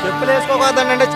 చెప్పులు వేసుకోకూడదండి.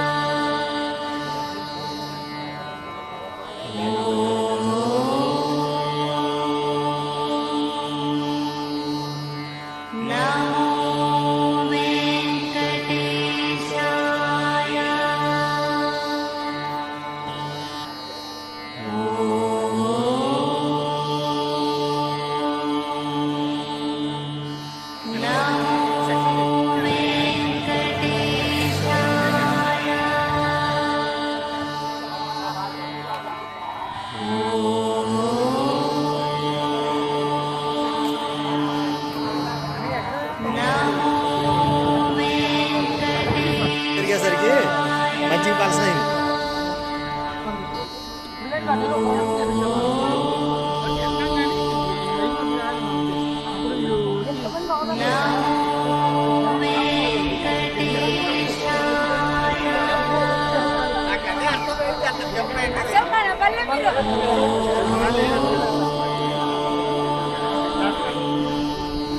తిరిగేసరికి మంచి పలస అయింది.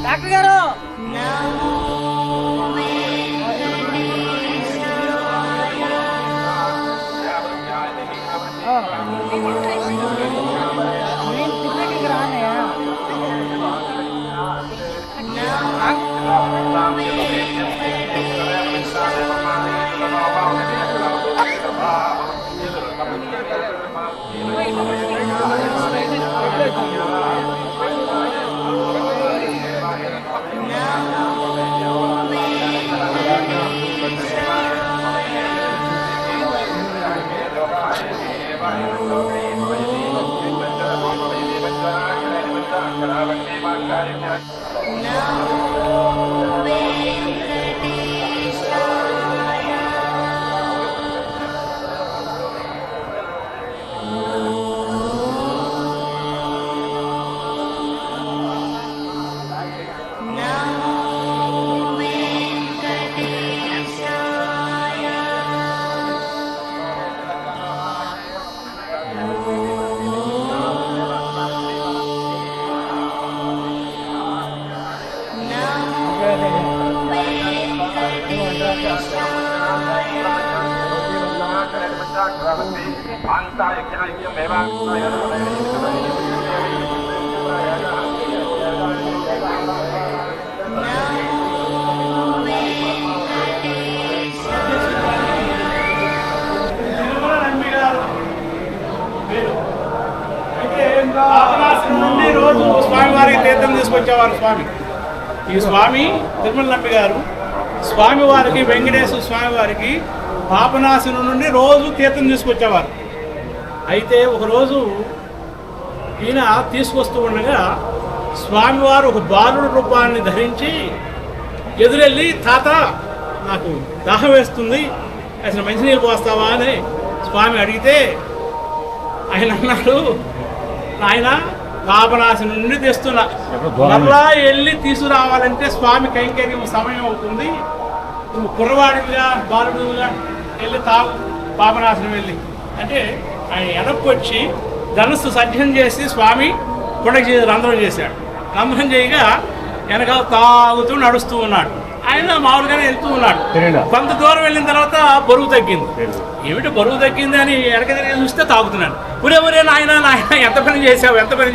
డాక్టర్ గారు నుండి రోజు స్వామివారికి తీర్థం తీసుకొచ్చేవారు స్వామి. ఈ స్వామి తిరుమల నంబి గారు స్వామివారికి, వెంకటేశ్వర స్వామివారికి పాపనాశనం నుండి రోజు తీర్థం తీసుకొచ్చేవారు. అయితే ఒకరోజు ఈయన తీసుకొస్తూ ఉండగా స్వామివారు ఒక బాలుడు రూపాన్ని ధరించి ఎదురెళ్ళి, తాత నాకు దాహం వేస్తుంది, అసలు మంచినీళ్ళు పోస్తావా అని స్వామి అడిగితే ఆయన అన్నాడు, ఆయన పాపనాశనం నుండి తెస్తున్నా, మళ్ళా వెళ్ళి తీసుకురావాలంటే స్వామి కైంకర్యం సమయం అవుతుంది, నువ్వు కుర్రవాడిగా బాలుడుగా వెళ్ళి తాగు పాపనాశనం వెళ్ళి అంటే ఆయన వెనక్కి వచ్చి ధనుస్సు సజ్జం చేసి స్వామి కొండకి రంధ్రం చేశాడు. రంధ్రం చేయగా వెనకాల తాగుతూ నడుస్తూ ఉన్నాడు. ఆయన మామూలుగానే వెళ్తూ ఉన్నాడు. కొంత దూరం వెళ్ళిన తర్వాత బరువు తగ్గింది. ఏమిటి బరువు తగ్గింది అని వెనక తిరిగి చూస్తే తాగుతున్నాను. ఒరే నాయన ఎంత పని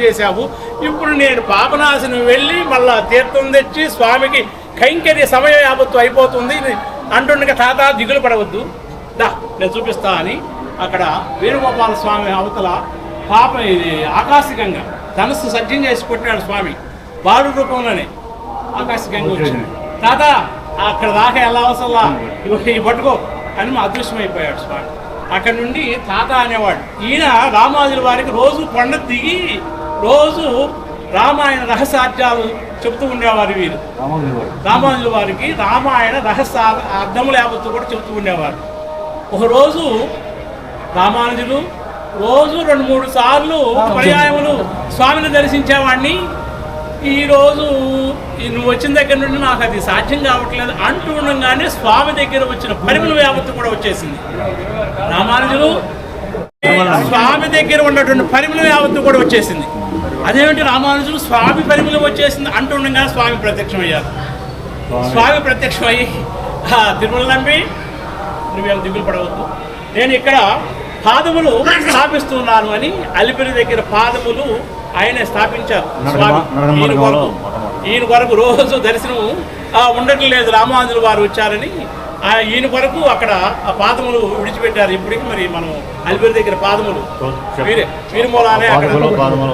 చేశావు, ఇప్పుడు నేను పాపనాశనం వెళ్ళి మళ్ళా తీర్థం తెచ్చి స్వామికి కైంకర్య సమయం యావత్తు అయిపోతుంది అంటుండగా, తాత దిగులు పడవద్దు, దా నేను చూపిస్తా అని అక్కడ వేణుగోపాల స్వామి అవతల ఇది ఆకాశికంగా ధనస్సు సజ్జం చేసి కొట్టినాడు స్వామి. బాలు రూపంలోనే ఆకాశికంగా వచ్చింది. తాత అక్కడ దాకా ఎలా అవసరంలా ఈ పట్టుకో అని మా అదృశ్యమైపోయాడు స్వామి. అక్కడి నుండి తాత అనేవాడు. ఈయన రామానుజుల వారికి రోజు కొండ దిగి రోజు రామాయణ రహస్యార్థాలు చెప్తూ ఉండేవారు. వీరు రామానుజుల వారికి రామాయణ రహస్య అర్థములు యావత్తు కూడా చెప్తూ ఉండేవారు. ఒకరోజు రామానుజులు రోజు 2-3 సార్లు పర్యాయములు స్వామిని దర్శించేవాడిని, ఈరోజు నువ్వు వచ్చిన దగ్గర నుండి నాకు అది సాధ్యం కావట్లేదు అంటూ ఉండగానే స్వామి దగ్గర వచ్చిన పరిమళ యావత్తు కూడా వచ్చేసింది. రామానుజులు స్వామి దగ్గర ఉన్నటువంటి పరిమళ యావత్తు కూడా వచ్చేసింది. అదేమిటి రామానుజులు స్వామి పరిమళం వచ్చేసింది అంటూ ఉండగానే స్వామి ప్రత్యక్షమయ్యారు. స్వామి ప్రత్యక్షమయ్యి, తిరుమల నంబి నువ్వేం దిగులు పడవద్దు, నేను ఇక్కడ పాదములు స్థాపిస్తున్నాను అని అలిపిరి దగ్గర పాదములు ఆయనే స్థాపించారు. స్వామి ఈయన కొరకు రోజు దర్శనం ఉండటం లేదు, రామానుజుల వారు వచ్చారని ఈయన కొరకు అక్కడ ఆ పాదములు విడిచిపెట్టారు. ఇప్పటికి మరి మనం అలిపిరి దగ్గర పాదములు వీరి మూలానే అక్కడ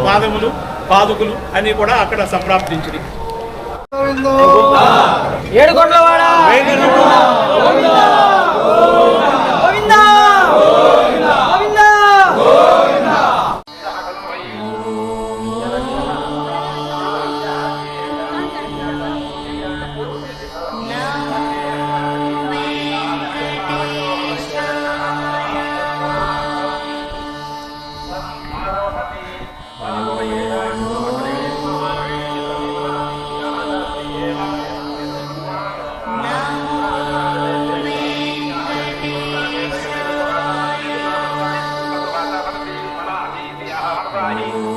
పాదములు పాదుకులు అన్ని కూడా అక్కడ సంప్రాప్తించింది. ఏడుకొండలవాడ Bye.